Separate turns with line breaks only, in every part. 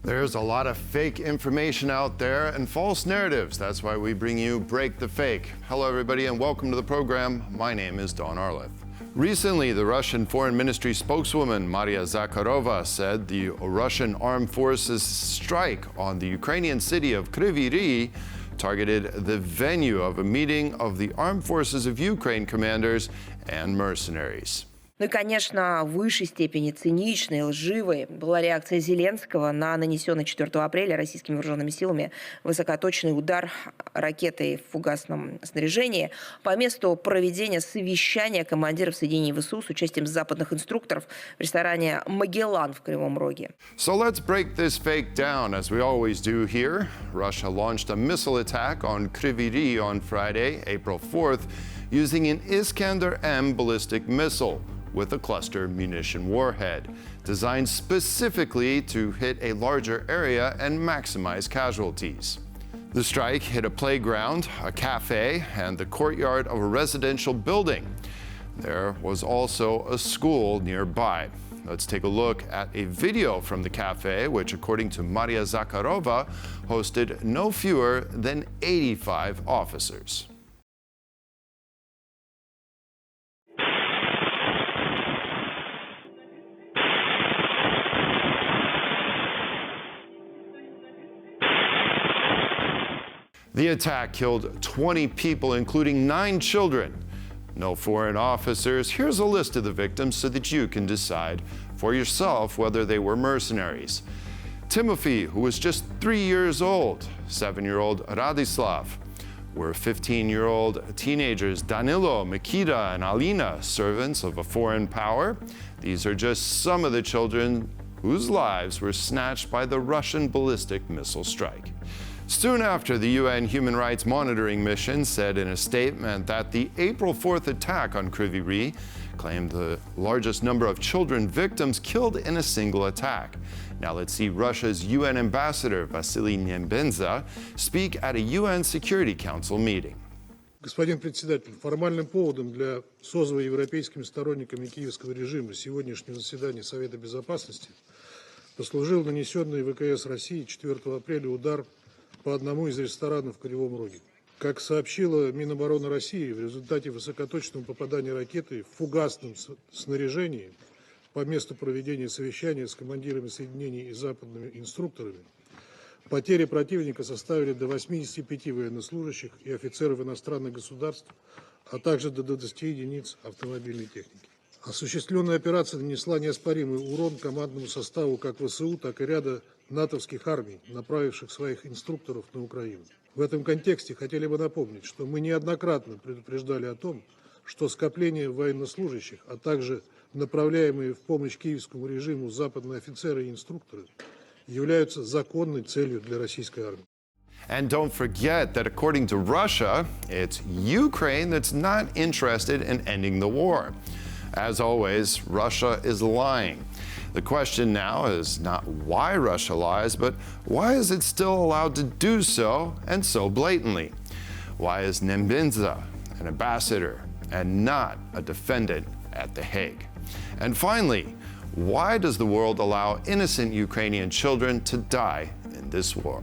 There's a lot of fake information out there and false narratives. That's why we bring you Break the Fake. Hello, everybody, and welcome to the program. My name is Don Arleth. Recently, the Russian Foreign Ministry spokeswoman Maria Zakharova said the Russian armed forces strike on the Ukrainian city of Kriviri targeted the venue of a meeting of the armed forces of Ukraine commanders and mercenaries.
Ну и, конечно, в высшей степени циничной и лживой была реакция Зеленского на нанесенный 4 апреля российскими вооруженными силами высокоточный удар ракетой в фугасном снаряжении по месту проведения совещания командиров соединений ВСУ с участием западных инструкторов в ресторане «Магеллан» в Кривом Роге.
So let's break this fake down, as we always do here. Russia launched a missile attack on Kriviri on Friday, April 4th, using an Iskander-M ballistic missile with a cluster munition warhead, designed specifically to hit a larger area and maximize casualties. The strike hit a playground, a cafe, and the courtyard of a residential building. There was also a school nearby. Let's take a look at a video from the cafe, which, according to Maria Zakharova, hosted no fewer than 85 officers. The attack killed 20 people, including 9 children. No foreign officers. Here's a list of the victims so that you can decide for yourself whether they were mercenaries. Timothy, who was just 3 years old, 7-year-old Radislav, were 15-year-old teenagers Danilo, Mikita, and Alina, servants of a foreign power. These are just some of the children whose lives were snatched by the Russian ballistic missile strike. Soon after, the UN Human Rights Monitoring Mission said in a statement that the April 4th attack on Kriviri claimed the largest number of children victims killed in a single attack. Now let's see Russia's UN ambassador, Vasily Nembenza, speak at a UN Security Council meeting.
Господин председатель, формальным поводом для созыва европейскими сторонниками киевского режима сегодняшнего заседания Совета Безопасности послужил нанесенный ВКС России 4 апреля удар по одному из ресторанов в Кривом Роге. Как сообщила Минобороны России, в результате высокоточного попадания ракеты в фугасном снаряжении по месту проведения совещания с командирами соединений и западными инструкторами потери противника составили до 85 военнослужащих и офицеров иностранных государств, а также до 20 единиц автомобильной техники. Осуществленная операция нанесла неоспоримый урон командному составу как ВСУ, так и ряда натовских армий, направивших своих инструкторов на Украину. В этом контексте хотели бы напомнить, что мы неоднократно предупреждали о том, что скопление военнослужащих, а также направляемые в помощь киевскому режиму западные офицеры и инструкторы являются законной целью для российской армии.
And don't forget that according to Russia, it's Ukraine that's not interested in ending the war. As always, Russia is lying. The question now is not why Russia lies, but why is it still allowed to do so, and so blatantly? Why is Nembenza an ambassador and not a defendant at The Hague? And finally, why does the world allow innocent Ukrainian children to die in this war?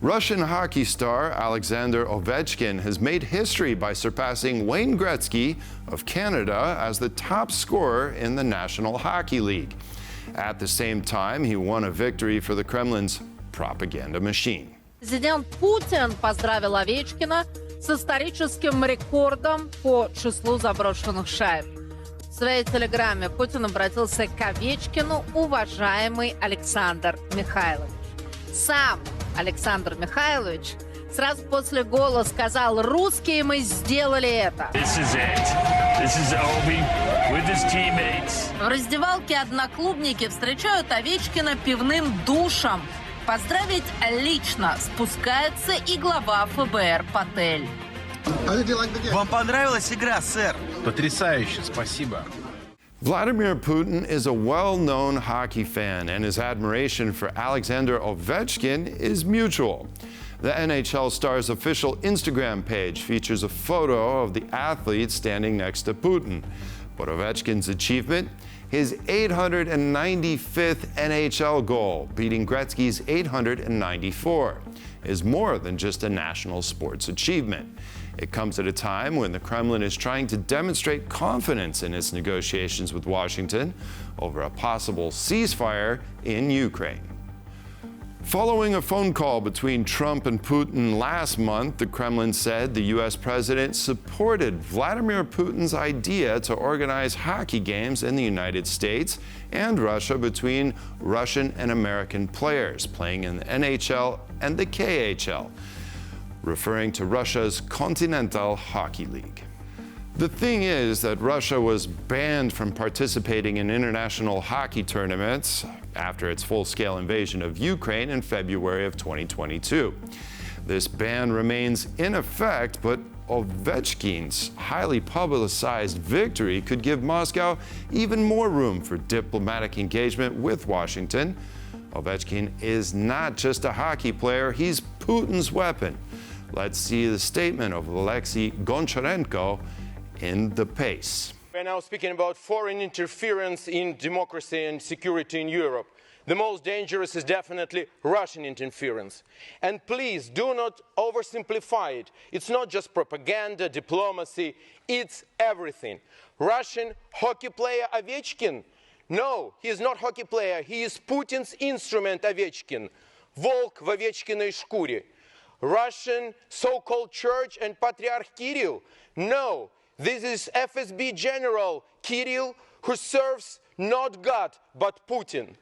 Russian hockey star Alexander Ovechkin has made history by surpassing Wayne Gretzky of Canada as the top scorer in the National Hockey League. At the same time, he won a victory for the Kremlin's propaganda machine.
Президент Путин поздравил Овечкина с историческим рекордом по числу заброшенных шайб. В своей телеграмме Путин обратился к Овечкину: уважаемый Александр Михайлович. Сам Александр Михайлович сразу после гола сказал: русские мы сделали это. В раздевалке одноклубники встречают Овечкина пивным душем. Поздравить лично спускается и глава ФБР Патель.
Вам понравилась игра, сэр?
Потрясающе, спасибо.
Vladimir Putin is a well-known hockey fan, and his admiration for Alexander Ovechkin is mutual. The NHL star's official Instagram page features a photo of the athlete standing next to Putin. But Ovechkin's achievement? His 895th NHL goal, beating Gretzky's 894, is more than just a national sports achievement. It comes at a time when the Kremlin is trying to demonstrate confidence in its negotiations with Washington over a possible ceasefire in Ukraine. Following a phone call between Trump and Putin last month, the Kremlin said the U.S. president supported Vladimir Putin's idea to organize hockey games in the United States and Russia between Russian and American players playing in the NHL and the KHL, referring to Russia's Continental Hockey League. The thing is that Russia was banned from participating in international hockey tournaments after its full-scale invasion of Ukraine in February of 2022. This ban remains in effect, but Ovechkin's highly publicized victory could give Moscow even more room for diplomatic engagement with Washington. Ovechkin is not just a hockey player, he's Putin's weapon. Let's see the statement of Alexei Goncharenko in The Pace.
We're now speaking about foreign interference in democracy and security in Europe. The most dangerous is definitely Russian interference. And please do not oversimplify it. It's not just propaganda, diplomacy, it's everything. Russian hockey player Ovechkin? No, he is not hockey player. He is Putin's instrument Ovechkin. Волк в Овечкиной шкуре. Russian so-called church and Patriarch Kirill? No. This is FSB General Kirill, who serves not God, but Putin.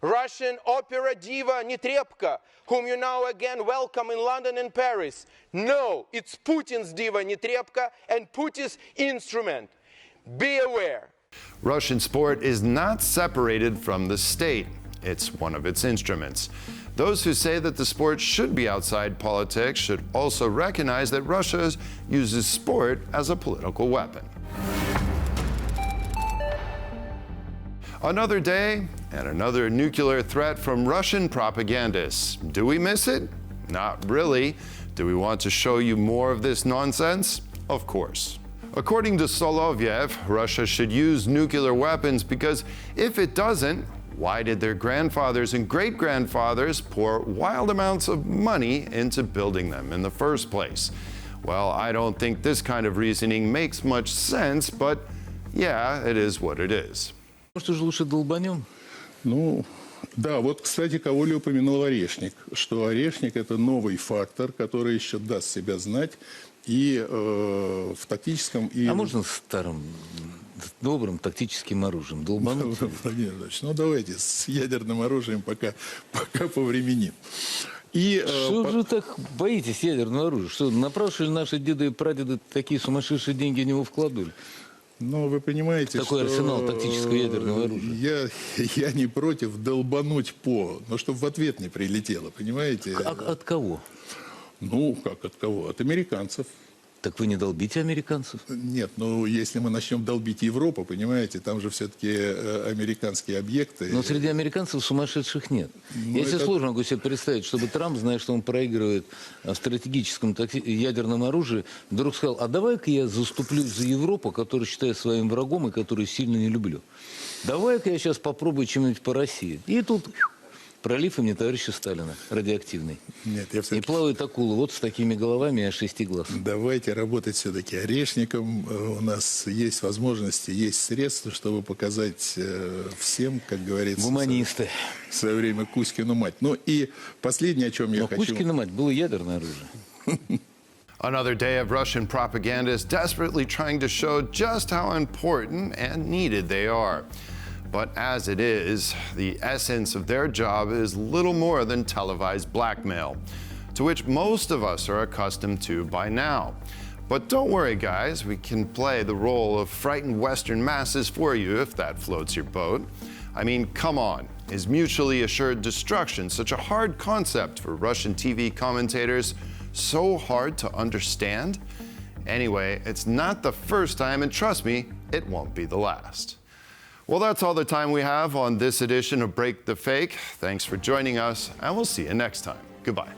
Russian opera diva Netrepka, whom you now again welcome in London and Paris. No, it's Putin's diva Netrepka and Putin's instrument. Be aware.
Russian sport is not separated from the state. It's one of its instruments. Those who say that the sport should be outside politics should also recognize that Russia uses sport as a political weapon. Another day and another nuclear threat from Russian propagandists. Do we miss it? Not really. Do we want to show you more of this nonsense? Of course. According to Solovyev, Russia should use nuclear weapons because if it doesn't, why did their grandfathers and great-grandfathers pour wild amounts of money into building them in the first place? Well, I don't think this kind of reasoning makes much sense, but yeah, it is what it is.
Может, уже лучше долбанем?
Ну, да, вот, кстати, Коваль упомянул орешник, что орешник – это новый фактор, который еще даст себя знать и в тактическом, и...
А можно старым, добрым тактическим оружием долбануть?
Владимир Ильич, ну давайте с ядерным оружием пока повременим.
Что же так боитесь ядерного оружия? Что, напрашивали наши деды и прадеды такие сумасшедшие деньги в него вкладывали?
Но вы понимаете,
такой арсенал тактического ядерного оружия.
Я не против долбануть но чтобы в ответ не прилетело, понимаете?
От кого?
Ну, как от кого? От американцев.
Так вы не долбите американцев?
Нет, ну если мы начнем долбить Европу, понимаете, там же все-таки американские объекты.
Но среди американцев сумасшедших нет. Я себе сложно могу себе представить, чтобы Трамп, зная, что он проигрывает в стратегическом ядерном оружии, вдруг сказал, а давай-ка я заступлюсь за Европу, которую считаю своим врагом и которую сильно не люблю. Давай-ка я сейчас попробую чем-нибудь по России. И тут... Пролив имени товарища Сталина, радиоактивный.
Нет,
и плавают акулы вот с такими головами и 6 глаз.
Давайте работать все-таки орешником. У нас есть возможности, есть средства, чтобы показать всем, как говорится...
Гуманисты.
В свое время Кузькину мать. Ну и последнее, о чем я хочу...
Кузькину мать было ядерное оружие.
Another day of Russian propagandists desperately trying to show just how important and needed they are. But as it is, the essence of their job is little more than televised blackmail, to which most of us are accustomed to by now. But don't worry, guys, we can play the role of frightened Western masses for you if that floats your boat. I mean, come on, is mutually assured destruction such a hard concept for Russian TV commentators, so hard to understand? Anyway, it's not the first time, and trust me, it won't be the last. Well, that's all the time we have on this edition of Break the Fake. Thanks for joining us, and we'll see you next time. Goodbye.